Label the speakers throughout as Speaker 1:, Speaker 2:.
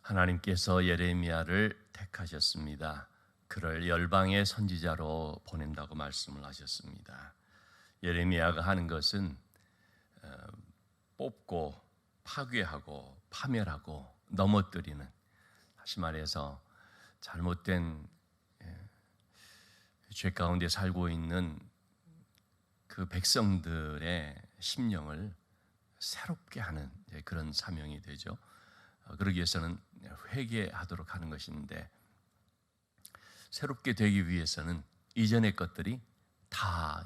Speaker 1: 하나님께서 예레미야를 택하셨습니다. 그를 열방의 선지자로 보낸다고 말씀을 하셨습니다. 예레미야가 하는 것은 뽑고 파괴하고 파멸하고 넘어뜨리는, 다시 말해서 잘못된 죄 가운데 살고 있는 그 백성들의 심령을 새롭게 하는 그런 사명이 되죠. 그러기 위해서는 회개하도록 하는 것인데, 새롭게 되기 위해서는 이전의 것들이 다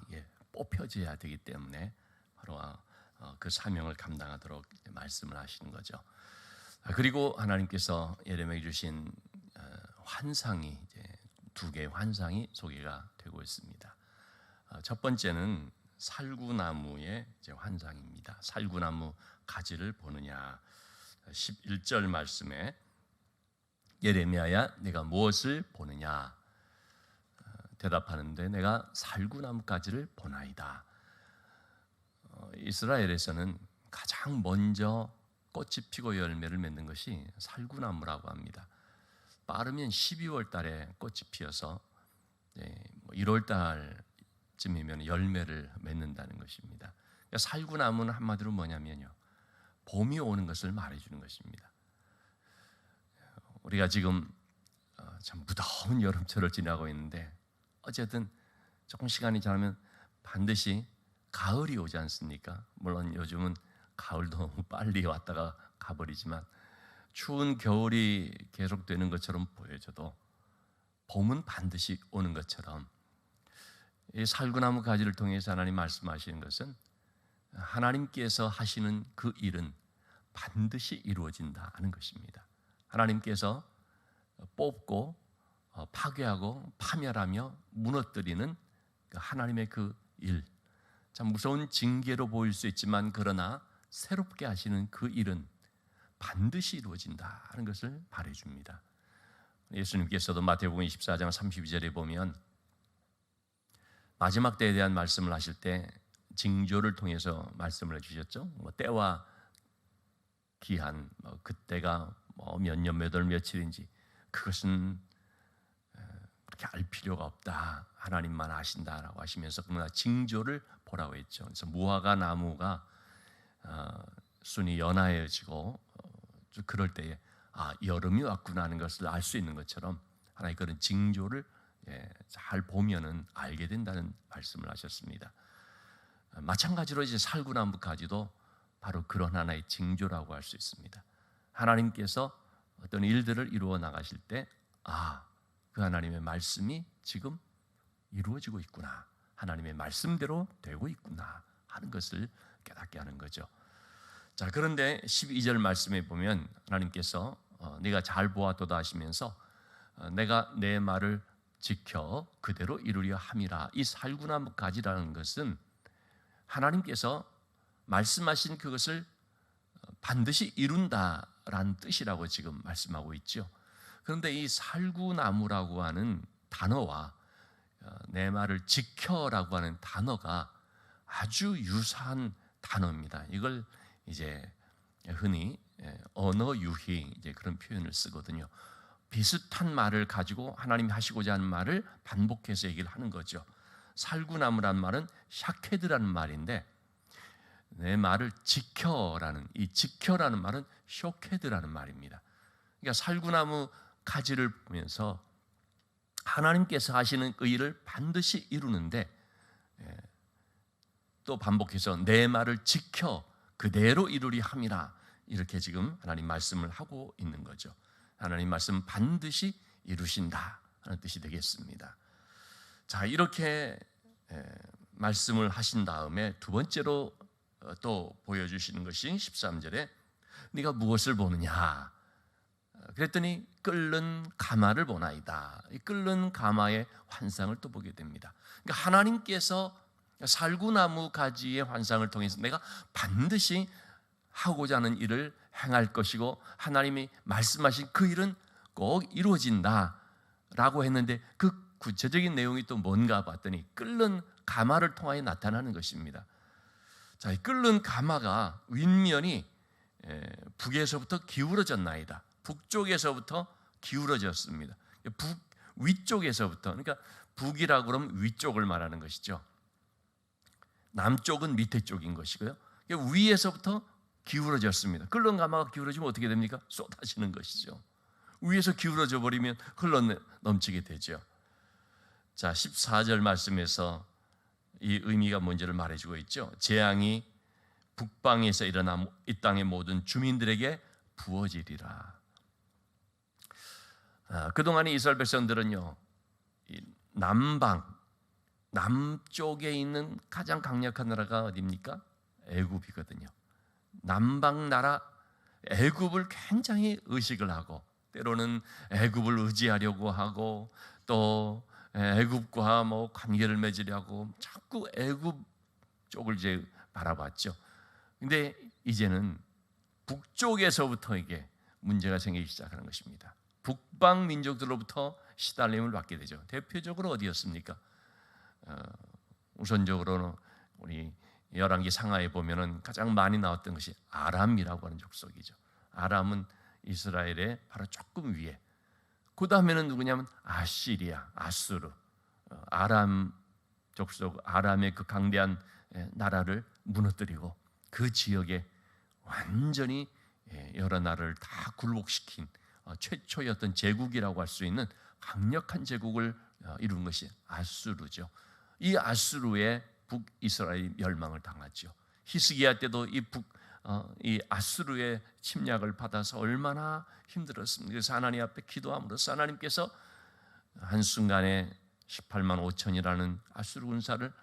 Speaker 1: 뽑혀져야 되기 때문에 바로 그 사명을 감당하도록 말씀을 하시는 거죠. 그리고 하나님께서 예레미야에게 주신 환상이 이제 두 개의 환상이 소개가 되고 있습니다. 첫 번째는 살구나무의 환상입니다. 살구나무 가지를 보느냐. 11절 말씀에 예레미야야 내가 무엇을 보느냐 대답하는데, 내가 살구나무 가지를 보나이다. 이스라엘에서는 가장 먼저 꽃이 피고 열매를 맺는 것이 살구나무라고 합니다. 빠르면 12월 달에 꽃이 피어서 1월 달쯤이면 열매를 맺는다는 것입니다. 그러니까 살구나무는 한마디로 뭐냐면요, 봄이 오는 것을 말해주는 것입니다. 우리가 지금 참 무더운 여름철을 지나고 있는데, 어쨌든 조금 시간이 지나면 반드시 가을이 오지 않습니까? 물론 요즘은 가을도 너무 빨리 왔다가 가버리지만, 추운 겨울이 계속되는 것처럼 보여져도 봄은 반드시 오는 것처럼, 이 살구나무 가지를 통해서 하나님 말씀하시는 것은 하나님께서 하시는 그 일은 반드시 이루어진다는 것입니다. 하나님께서 뽑고 파괴하고 파멸하며 무너뜨리는 하나님의 그 일, 참 무서운 징계로 보일 수 있지만, 그러나 새롭게 하시는 그 일은 반드시 이루어진다는 것을 말해줍니다. 예수님께서도 마태복음 24장 32절에 보면 마지막 때에 대한 말씀을 하실 때 징조를 통해서 말씀을 해주셨죠. 때와 기한, 그때가 몇 년 몇 월 며칠인지 그것은 그렇게 알 필요가 없다, 하나님만 아신다라고 하시면서 그러나 징조를 보라고 했죠. 그래서 무화과 나무가 순이 연하여지고 그럴 때에 여름이 왔구나 하는 것을 알 수 있는 것처럼, 하나의 그런 징조를 잘 보면은 알게 된다는 말씀을 하셨습니다. 마찬가지로 이제 살구나무 가지도 바로 그런 하나의 징조라고 할 수 있습니다. 하나님께서 어떤 일들을 이루어 나가실 때, 그 하나님의 말씀이 지금 이루어지고 있구나, 하나님의 말씀대로 되고 있구나 하는 것을 깨닫게 하는 거죠. 자, 그런데 12절 말씀에 보면 하나님께서 네가 잘 보았도다 하시면서 내가 내 말을 지켜 그대로 이루려 함이라. 이 살구나무 가지라는 것은 하나님께서 말씀하신 그것을 반드시 이룬다라는 뜻이라고 지금 말씀하고 있죠. 그런데 이 살구나무라고 하는 단어와 내 말을 지켜라고 하는 단어가 아주 유사한 단어입니다. 이걸 이제 흔히 언어 유희 이제 그런 표현을 쓰거든요. 비슷한 말을 가지고 하나님이 하시고자 하는 말을 반복해서 얘기를 하는 거죠. 살구나무란 말은 샤케드라는 말인데, 내 말을 지켜라는, 이 지켜라는 말은 쇼케드라는 말입니다. 그러니까 살구나무 가지를 보면서 하나님께서 하시는 그 일을 반드시 이루는데, 또 반복해서 내 말을 지켜 그대로 이루리 함이라, 이렇게 지금 하나님 말씀을 하고 있는 거죠. 하나님 말씀 반드시 이루신다 하는 뜻이 되겠습니다. 자, 이렇게 말씀을 하신 다음에 두 번째로 또 보여주시는 것이 13절에 네가 무엇을 보느냐 그랬더니 끓는 가마를 보나이다. 이 끓는 가마의 환상을 또 보게 됩니다. 그러니까 하나님께서 살구나무 가지의 환상을 통해서 내가 반드시 하고자 하는 일을 행할 것이고, 하나님이 말씀하신 그 일은 꼭 이루어진다라고 했는데, 그 구체적인 내용이 또 뭔가 봤더니 끓는 가마를 통하여 나타나는 것입니다. 자, 이 끓는 가마가 윗면이 북에서부터 기울어졌나이다. 북쪽에서부터 기울어졌습니다. 위쪽에서부터, 그러니까 북이라고 그러면 위쪽을 말하는 것이죠. 남쪽은 밑에 쪽인 것이고요. 위에서부터 기울어졌습니다. 끓는 가마가 기울어지면 어떻게 됩니까? 쏟아지는 것이죠. 위에서 기울어져 버리면 흘러 넘치게 되죠. 자, 14절 말씀에서 이 의미가 뭔지를 말해주고 있죠. 재앙이 북방에서 일어나 이 땅의 모든 주민들에게 부어지리라. 그동안의 이스라엘 백성들은요, 남쪽에 있는 가장 강력한 나라가 어디입니까? 애굽이거든요. 남방 나라 애굽을 굉장히 의식을 하고, 때로는 애굽을 의지하려고 하고, 또 애굽과 관계를 맺으려고 자꾸 애굽 쪽을 이제 바라봤죠. 근데 이제는 북쪽에서부터 이게 문제가 생기기 시작하는 것입니다. 북방 민족들로부터 시달림을 받게 되죠. 대표적으로 어디였습니까? 우선적으로는 우리 열왕기 상하에 보면은 가장 많이 나왔던 것이 아람이라고 하는 족속이죠. 아람은 이스라엘의 바로 조금 위에. 그 다음에는 누구냐면 아시리아, 아수르, 아람 족속, 아람의 그 강대한 나라를 무너뜨리고 그 지역에 완전히 여러 나라를 다 굴복시킨 최초였던 제국이라고 할 수 있는 강력한 제국을 이룬 것이 아수르죠. 이 아수르의 북이스라엘이 멸망을 당하죠. 히스기야 때도 이 아수르의 침략을 받아서 얼마나 힘들었습니까? 그래서 하나님 앞에 기도함으로써 하나님께서 한순간에 18만 5천이라는 아수르 군사를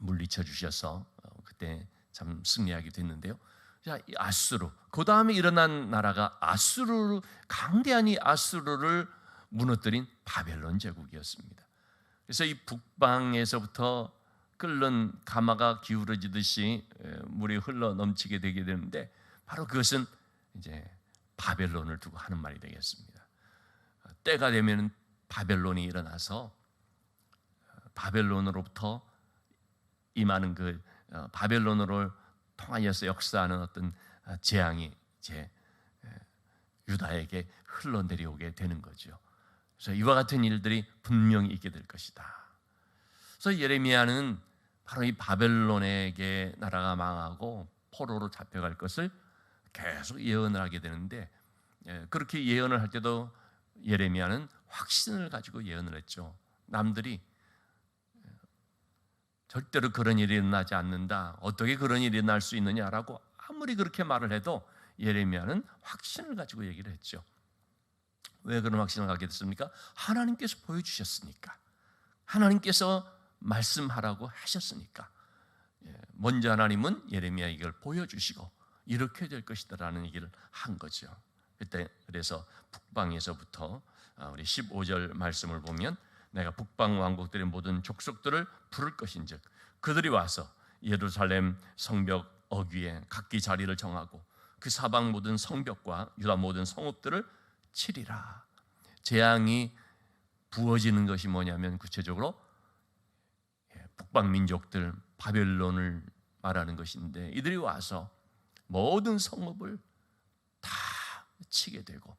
Speaker 1: 물리쳐 주셔서 그때 참 승리하게 됐는데요. 자, 이 아수르, 그 다음에 일어난 나라가 강대한 이 아수르를 무너뜨린 바벨론 제국이었습니다. 그래서 이 북방에서부터 끓는 가마가 기울어지듯이 물이 흘러 넘치게 되게 되는데, 바로 그것은 이제 바벨론을 두고 하는 말이 되겠습니다. 때가 되면 바벨론이 일어나서 바벨론으로부터 임하는 그 바벨론으로 통하여서 역사하는 어떤 재앙이 이제 유다에게 흘러내려오게 되는 거죠. 그래서 이와 같은 일들이 분명히 있게 될 것이다. 그래서 예레미야는 바로 이 바벨론에게 나라가 망하고 포로로 잡혀갈 것을 계속 예언을 하게 되는데, 그렇게 예언을 할 때도 예레미야는 확신을 가지고 예언을 했죠. 남들이 절대로 그런 일이 일어나지 않는다, 어떻게 그런 일이 일어날 수 있느냐라고 아무리 그렇게 말을 해도 예레미야는 확신을 가지고 얘기를 했죠. 왜 그런 확신을 갖게 됐습니까? 하나님께서 보여주셨으니까, 하나님께서 말씀하라고 하셨으니까. 먼저 하나님은 예레미야에게 이걸 보여주시고 이렇게 될 것이다라는 얘기를 한 거죠. 그때 그래서 북방에서부터 우리 15절 말씀을 보면, 내가 북방 왕국들의 모든 족속들을 부를 것인즉 그들이 와서 예루살렘 성벽 어귀에 각기 자리를 정하고 그 사방 모든 성벽과 유다 모든 성읍들을 치리라. 재앙이 부어지는 것이 뭐냐면 구체적으로 북방 민족들 바벨론을 말하는 것인데, 이들이 와서 모든 성읍을 다 치게 되고,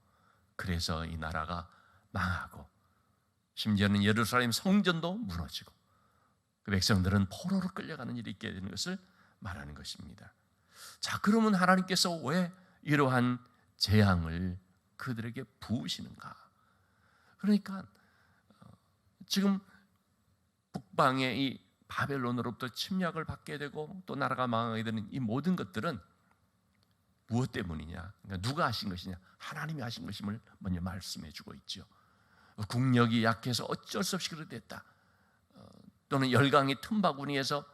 Speaker 1: 그래서 이 나라가 망하고 심지어는 예루살렘 성전도 무너지고 그 백성들은 포로로 끌려가는 일이 있게 되는 것을 말하는 것입니다. 자, 그러면 하나님께서 왜 이러한 재앙을 그들에게 부으시는가? 그러니까 지금 북방의 이 바벨론으로부터 침략을 받게 되고 또 나라가 망하게 되는 이 모든 것들은 무엇 때문이냐? 그러니까 누가 하신 것이냐? 하나님이 하신 것임을 먼저 말씀해 주고 있죠. 국력이 약해서 어쩔 수 없이 그렇게 됐다. 또는 열강의 틈바구니에서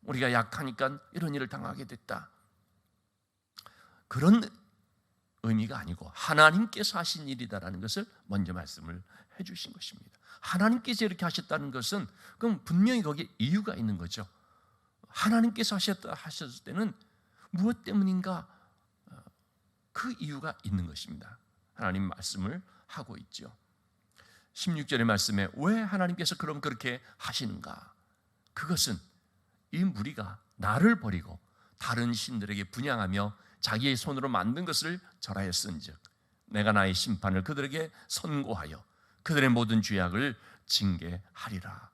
Speaker 1: 우리가 약하니까 이런 일을 당하게 됐다. 그런 의미가 아니고 하나님께서 하신 일이다라는 것을 먼저 말씀을 해주신 것입니다. 하나님께서 이렇게 하셨다는 것은 그럼 분명히 거기에 이유가 있는 거죠. 하나님께서 하셨을 때는 무엇 때문인가? 그 이유가 있는 것입니다. 하나님 말씀을 하고 있죠. 16절의 말씀에 왜 하나님께서 그럼 그렇게 하시는가? 그것은 이 무리가 나를 버리고 다른 신들에게 분향하며 자기의 손으로 만든 것을 절하였은즉 내가 나의 심판을 그들에게 선고하여 그들의 모든 죄악을 징계하리라.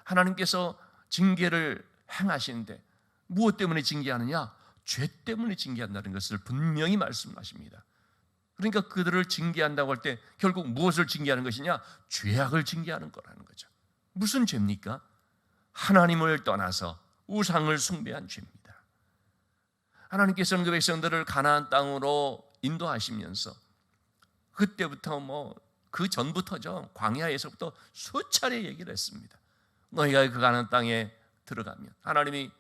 Speaker 1: 하나님께서 징계를 행하시는데 무엇 때문에 징계하느냐? 죄 때문에 징계한다는 것을 분명히 말씀하십니다. 그러니까 그들을 징계한다고 할 때 결국 무엇을 징계하는 것이냐? 죄악을 징계하는 거라는 거죠. 무슨 죄입니까? 하나님을 떠나서 우상을 숭배한 죄입니다. 하나님께서는 그 백성들을 가나안 땅으로 인도하시면서 그때부터 그 전부터죠. 광야에서부터 수차례 얘기를 했습니다. 너희가 그 가나안 땅에 들어가면, 하나님이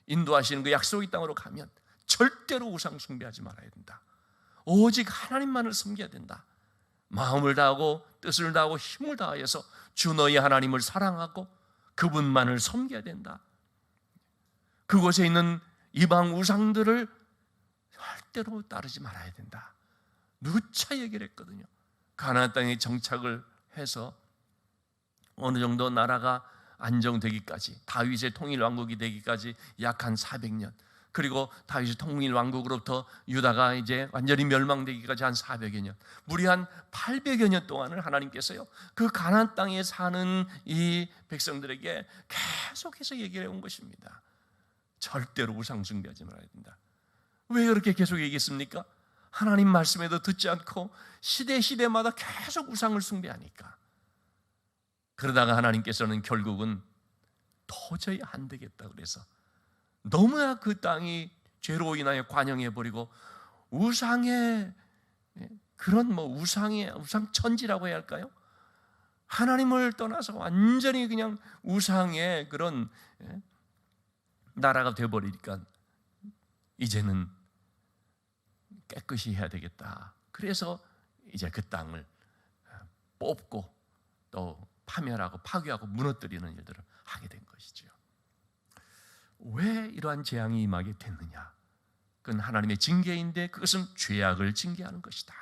Speaker 1: 인도하시는 그 약속의 땅으로 가면 절대로 우상 숭배하지 말아야 된다. 오직 하나님만을 섬겨야 된다. 마음을 다하고 뜻을 다하고 힘을 다하여서 주 너희 하나님을 사랑하고 그분만을 섬겨야 된다. 그곳에 있는 이방 우상들을 절대로 따르지 말아야 된다. 누차 얘기를 했거든요. 가나안 땅에 정착을 해서 어느 정도 나라가 안정되기까지, 다윗의 통일 왕국이 되기까지 약 한 400년, 그리고 다윗의 통일 왕국으로부터 유다가 이제 완전히 멸망되기까지 한 400여 년, 무려 한 800여 년 동안을 하나님께서요 그 가나안 땅에 사는 이 백성들에게 계속해서 얘기를 해온 것입니다. 절대로 우상 숭배하지 말아야 된다. 왜 그렇게 계속 얘기했습니까? 하나님 말씀에도 듣지 않고 시대마다 계속 우상을 숭배하니까. 그러다가 하나님께서는 결국은 도저히 안 되겠다 그래서 너무나 그 땅이 죄로 인하여 관영해버리고 우상의 그런 우상천지라고 해야 할까요? 하나님을 떠나서 완전히 그냥 우상의 그런 나라가 되어버리니까 이제는 깨끗이 해야 되겠다. 그래서 이제 그 땅을 뽑고 또 파멸하고 파괴하고 무너뜨리는 일들을 하게 된 것이죠. 왜 이러한 재앙이 임하게 됐느냐? 그건 하나님의 징계인데 그것은 죄악을 징계하는 것이다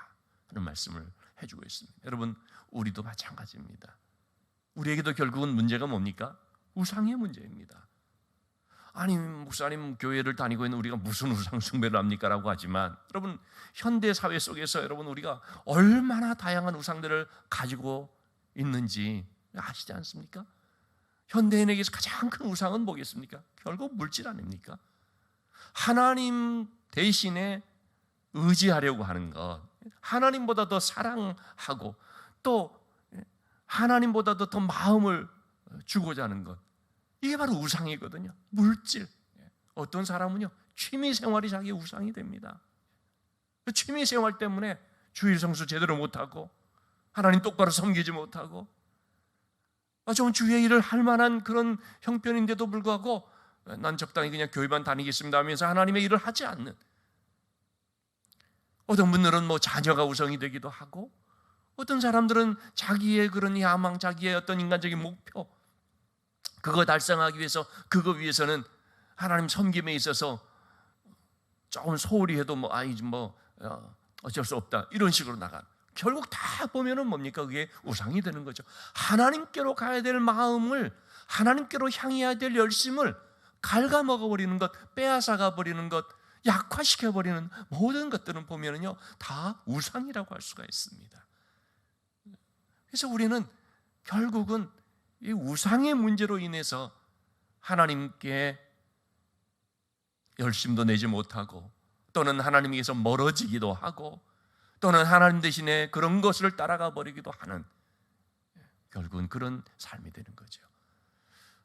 Speaker 1: 하는 말씀을 해주고 있습니다. 여러분, 우리도 마찬가지입니다. 우리에게도 결국은 문제가 뭡니까? 우상의 문제입니다. 아니, 목사님 교회를 다니고 있는 우리가 무슨 우상 숭배를 합니까? 라고 하지만 여러분, 현대 사회 속에서 여러분 우리가 얼마나 다양한 우상들을 가지고 있는지 아시지 않습니까? 현대인에게서 가장 큰 우상은 뭐겠습니까? 결국 물질 아닙니까? 하나님 대신에 의지하려고 하는 것, 하나님보다 더 사랑하고 또 하나님보다도 더 마음을 주고자 하는 것, 이게 바로 우상이거든요. 물질. 어떤 사람은요 취미생활이 자기의 우상이 됩니다. 취미생활 때문에 주일 성수 제대로 못하고 하나님 똑바로 섬기지 못하고 좀 주의 일을 할 만한 그런 형편인데도 불구하고 난 적당히 그냥 교회만 다니겠습니다 하면서 하나님의 일을 하지 않는, 어떤 분들은 자녀가 우상이 되기도 하고, 어떤 사람들은 자기의 그런 야망, 자기의 어떤 인간적인 목표, 그거 달성하기 위해서, 그거 위해서는 하나님 섬김에 있어서 조금 소홀히 해도 어쩔 수 없다 이런 식으로 나간, 결국 다 보면은 뭡니까? 그게 우상이 되는 거죠. 하나님께로 가야 될 마음을, 하나님께로 향해야 될 열심을 갉아먹어버리는 것, 빼앗아가 버리는 것, 약화시켜버리는 모든 것들은 보면은요 다 우상이라고 할 수가 있습니다. 그래서 우리는 결국은 이 우상의 문제로 인해서 하나님께 열심도 내지 못하고, 또는 하나님께서 멀어지기도 하고, 또는 하나님 대신에 그런 것을 따라가 버리기도 하는, 결국은 그런 삶이 되는 거죠.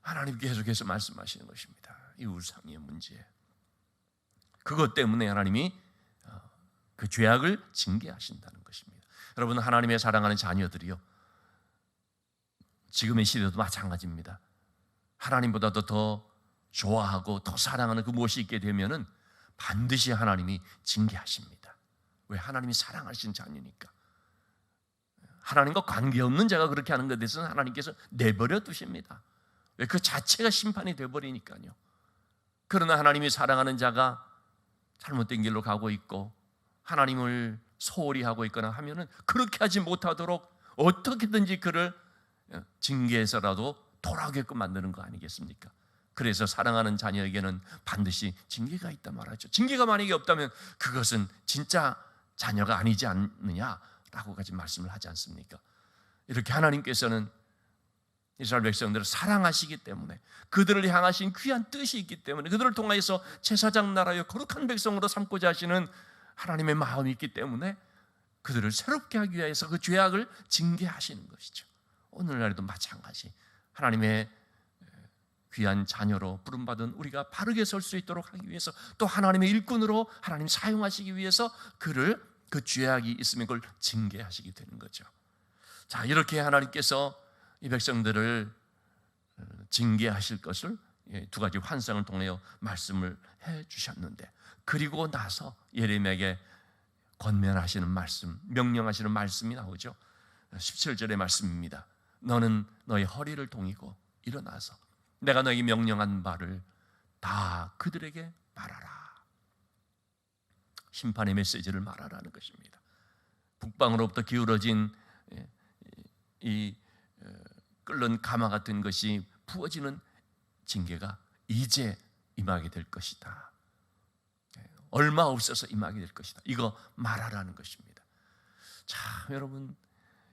Speaker 1: 하나님 계속해서 말씀하시는 것입니다. 이 우상의 문제, 그것 때문에 하나님이 그 죄악을 징계하신다는 것입니다. 여러분, 하나님의 사랑하는 자녀들이요, 지금의 시대도 마찬가지입니다. 하나님보다도 더 좋아하고 더 사랑하는 그 무엇이 있게 되면은 반드시 하나님이 징계하십니다. 왜? 하나님이 사랑하신 자녀니까. 하나님과 관계없는 자가 그렇게 하는 것에 대해서는 하나님께서 내버려 두십니다. 왜? 그 자체가 심판이 되어버리니까요. 그러나 하나님이 사랑하는 자가 잘못된 길로 가고 있고 하나님을 소홀히 하고 있거나 하면은 그렇게 하지 못하도록 어떻게든지 그를 징계해서라도 돌아오게끔 만드는 거 아니겠습니까? 그래서 사랑하는 자녀에게는 반드시 징계가 있다 말하죠. 징계가 만약에 없다면 그것은 진짜 자녀가 아니지 않느냐라고까지 말씀을 하지 않습니까? 이렇게 하나님께서는 이스라엘 백성들을 사랑하시기 때문에, 그들을 향하신 귀한 뜻이 있기 때문에, 그들을 통하여서 제사장 나라여 거룩한 백성으로 삼고자 하시는 하나님의 마음이 있기 때문에 그들을 새롭게 하기 위해서 그 죄악을 징계하시는 것이죠. 오늘날에도 마찬가지, 하나님의 귀한 자녀로 부름받은 우리가 바르게 설 수 있도록 하기 위해서, 또 하나님의 일꾼으로 하나님 사용하시기 위해서 그를, 그 죄악이 있으면 그걸 징계하시게 되는 거죠. 자, 이렇게 하나님께서 이 백성들을 징계하실 것을 두 가지 환상을 통하여 말씀을 해 주셨는데, 그리고 나서 예레미야에게 권면하시는 말씀, 명령하시는 말씀이 나오죠. 17절의 말씀입니다. 너는 너의 허리를 동이고 일어나서 내가 너에게 명령한 바를 다 그들에게 말하라. 심판의 메시지를 말하라는 것입니다. 북방으로부터 기울어진 이 끓는 가마 같은 것이 부어지는 징계가 이제 임하게 될 것이다. 얼마 없어서 임하게 될 것이다. 이거 말하라는 것입니다. 참, 여러분,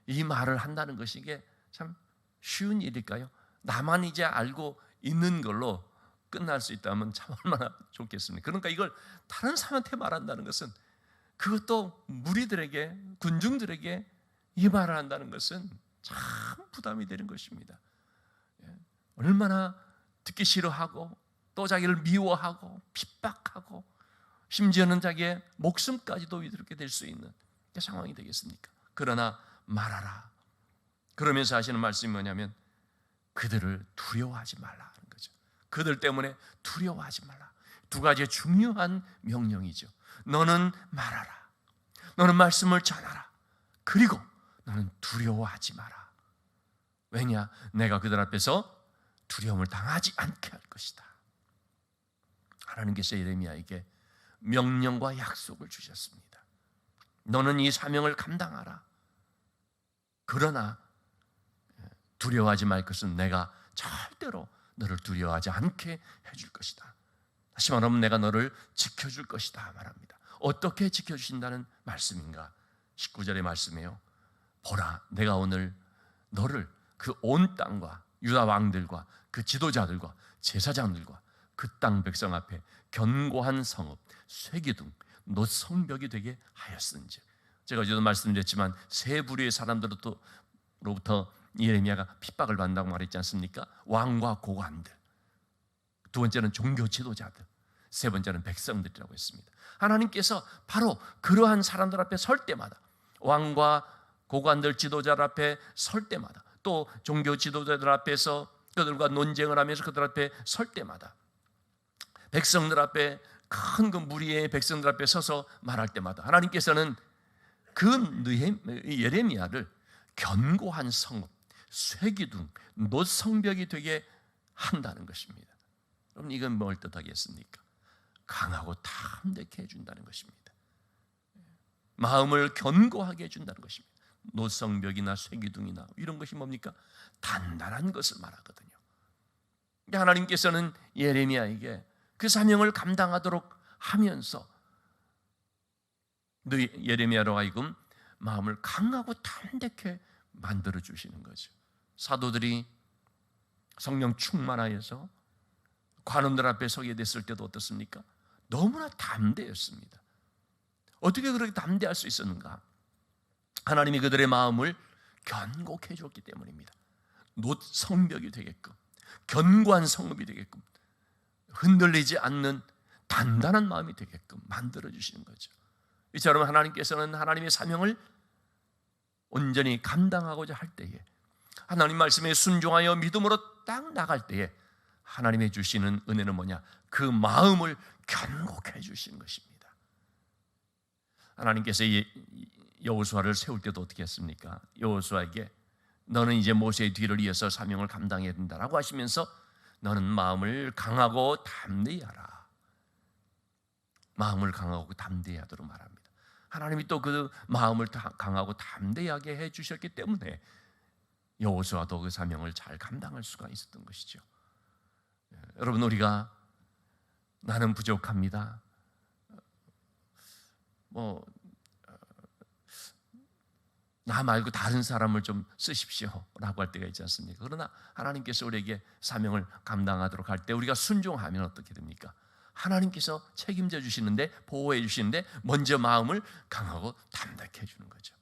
Speaker 1: 이 말을 한다는 것이 이게 참 쉬운 일일까요? 나만 이제 알고 있는 걸로 끝날 수 있다면 참 얼마나 좋겠습니까? 그러니까 이걸 다른 사람한테 말한다는 것은, 그것도 무리들에게, 군중들에게 이 말을 한다는 것은 참 부담이 되는 것입니다. 얼마나 듣기 싫어하고 또 자기를 미워하고 핍박하고 심지어는 자기의 목숨까지도 위태롭게 될 수 있는 상황이 되겠습니까? 그러나 말하라. 그러면서 하시는 말씀이 뭐냐면 그들을 두려워하지 말라는 거죠. 그들 때문에 두려워하지 말라. 두 가지의 중요한 명령이죠. 너는 말하라. 너는 말씀을 전하라. 그리고 너는 두려워하지 마라. 왜냐? 내가 그들 앞에서 두려움을 당하지 않게 할 것이다. 하나님께서 예레미야에게 명령과 약속을 주셨습니다. 너는 이 사명을 감당하라. 그러나 두려워하지 말 것은 내가 절대로 너를 두려워하지 않게 해줄 것이다. 다시 말하면 내가 너를 지켜줄 것이다 말합니다. 어떻게 지켜주신다는 말씀인가? 19절의 말씀이에요. 보라, 내가 오늘 너를 그 온 땅과 유다 왕들과 그 지도자들과 제사장들과 그 땅 백성 앞에 견고한 성읍, 쇠기둥, 놋성벽이 되게 하였은지. 제가 어제도 말씀드렸지만 세 부류의 사람들로부터 예레미야가 핍박을 받는다고 말했지 않습니까? 왕과 고관들, 두 번째는 종교 지도자들, 세 번째는 백성들이라고 했습니다. 하나님께서 바로 그러한 사람들 앞에 설 때마다, 왕과 고관들, 지도자들 앞에 설 때마다, 또 종교 지도자들 앞에서 그들과 논쟁을 하면서 그들 앞에 설 때마다, 백성들 앞에, 큰 그 무리의 백성들 앞에 서서 말할 때마다 하나님께서는 그 예레미야를 견고한 성읍, 쇠기둥, 놋성벽이 되게 한다는 것입니다. 그럼 이건 뭘 뜻하겠습니까? 강하고 담대케 해준다는 것입니다. 마음을 견고하게 해준다는 것입니다. 놋성벽이나 쇠기둥이나 이런 것이 뭡니까? 단단한 것을 말하거든요. 하나님께서는 예레미야에게 그 사명을 감당하도록 하면서 예레미야로 하여금 마음을 강하고 담대케 만들어 주시는 거죠. 사도들이 성령 충만하여서 관원들 앞에 서게 됐을 때도 어떻습니까? 너무나 담대했습니다. 어떻게 그렇게 담대할 수 있었는가? 하나님이 그들의 마음을 견고케 해줬기 때문입니다. 놋성벽이 되게끔, 견고한 성읍이 되게끔, 흔들리지 않는 단단한 마음이 되게끔 만들어주시는 거죠. 이처럼 하나님께서는 하나님의 사명을 온전히 감당하고자 할 때에, 하나님 말씀에 순종하여 믿음으로 딱 나갈 때에 하나님의 주시는 은혜는 뭐냐? 그 마음을 견고케 해주시는 것입니다. 하나님께서 여호수아를 세울 때도 어떻게 했습니까? 여호수아에게 너는 이제 모세의 뒤를 이어서 사명을 감당해야 된다라고 하시면서 너는 마음을 강하고 담대히 하라. 마음을 강하고 담대히 하도록 말합니다. 하나님이 또 그 마음을 강하고 담대하게 해주셨기 때문에 여호수아도 그 사명을 잘 감당할 수가 있었던 것이죠. 여러분, 우리가 나는 부족합니다, 나 말고 다른 사람을 좀 쓰십시오 라고 할 때가 있지 않습니까? 그러나 하나님께서 우리에게 사명을 감당하도록 할 때 우리가 순종하면 어떻게 됩니까? 하나님께서 책임져 주시는데, 보호해 주시는데 먼저 마음을 강하고 담대케 해주는 거죠.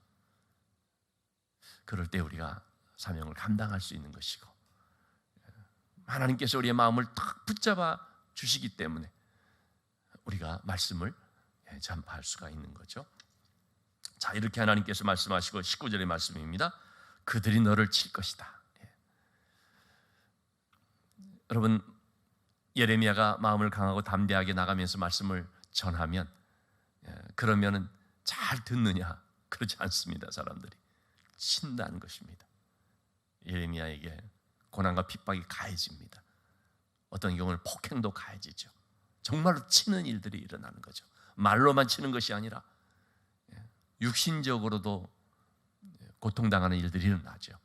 Speaker 1: 그럴 때 우리가 사명을 감당할 수 있는 것이고, 하나님께서 우리의 마음을 탁 붙잡아 주시기 때문에 우리가 말씀을 전파할 수가 있는 거죠. 자, 이렇게 하나님께서 말씀하시고 19절의 말씀입니다. 그들이 너를 칠 것이다. 여러분, 예레미야가 마음을 강하고 담대하게 나가면서 말씀을 전하면, 그러면은 잘 듣느냐? 그렇지 않습니다. 사람들이 친다는 것입니다. 예레미야에게 고난과 핍박이 가해집니다. 어떤 경우는 폭행도 가해지죠. 정말로 치는 일들이 일어나는 거죠. 말로만 치는 것이 아니라 육신적으로도 고통당하는 일들이 일어나죠.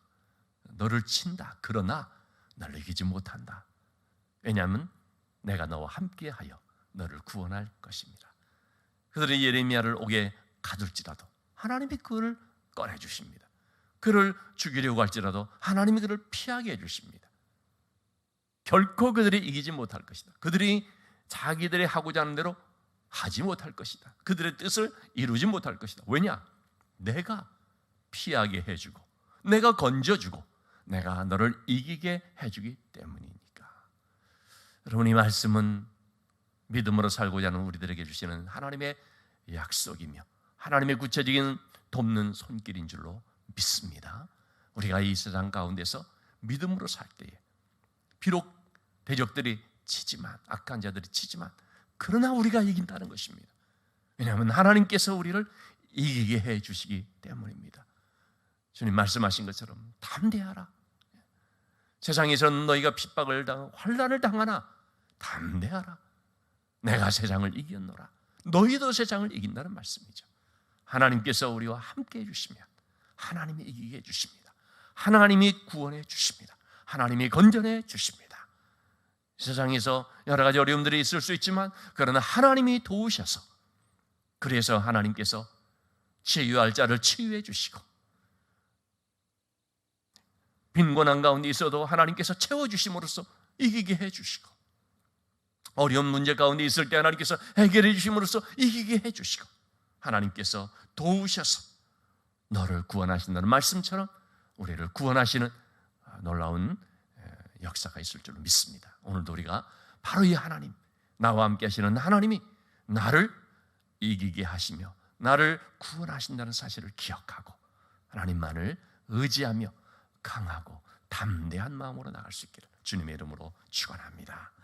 Speaker 1: 너를 친다. 그러나 너를 이기지 못한다. 왜냐하면 내가 너와 함께하여 너를 구원할 것입니다. 그들이 예레미야를 옥에 가둘지라도 하나님이 그를 꺼내주십니다. 그를 죽이려고 할지라도 하나님이 그를 피하게 해주십니다. 결코 그들이 이기지 못할 것이다. 그들이 자기들이 하고자 하는 대로 하지 못할 것이다. 그들의 뜻을 이루지 못할 것이다. 왜냐? 내가 피하게 해주고, 내가 건져주고, 내가 너를 이기게 해주기 때문이니까. 여러분, 이 말씀은 믿음으로 살고자 하는 우리들에게 주시는 하나님의 약속이며 하나님의 구체적인 돕는 손길인 줄로 믿습니다. 우리가 이 세상 가운데서 믿음으로 살 때에 비록 대적들이 치지만, 악한 자들이 치지만, 그러나 우리가 이긴다는 것입니다. 왜냐하면 하나님께서 우리를 이기게 해 주시기 때문입니다. 주님 말씀하신 것처럼 담대하라. 세상에서는 너희가 핍박을 당하고 환난을 당하나 담대하라. 내가 세상을 이겼노라. 너희도 세상을 이긴다는 말씀이죠. 하나님께서 우리와 함께 해주시면 하나님이 이기게 해주십니다. 하나님이 구원해 주십니다. 하나님이 건져내 주십니다. 세상에서 여러 가지 어려움들이 있을 수 있지만, 그러나 하나님이 도우셔서, 그래서 하나님께서 치유할 자를 치유해 주시고, 빈곤한 가운데 있어도 하나님께서 채워주심으로써 이기게 해주시고, 어려운 문제 가운데 있을 때 하나님께서 해결해 주심으로써 이기게 해주시고, 하나님께서 도우셔서 너를 구원하신다는 말씀처럼 우리를 구원하시는 놀라운 역사가 있을 줄로 믿습니다. 오늘도 우리가 바로 이 하나님, 나와 함께 하시는 하나님이 나를 이기게 하시며 나를 구원하신다는 사실을 기억하고 하나님만을 의지하며 강하고 담대한 마음으로 나갈 수 있기를 주님의 이름으로 축원합니다.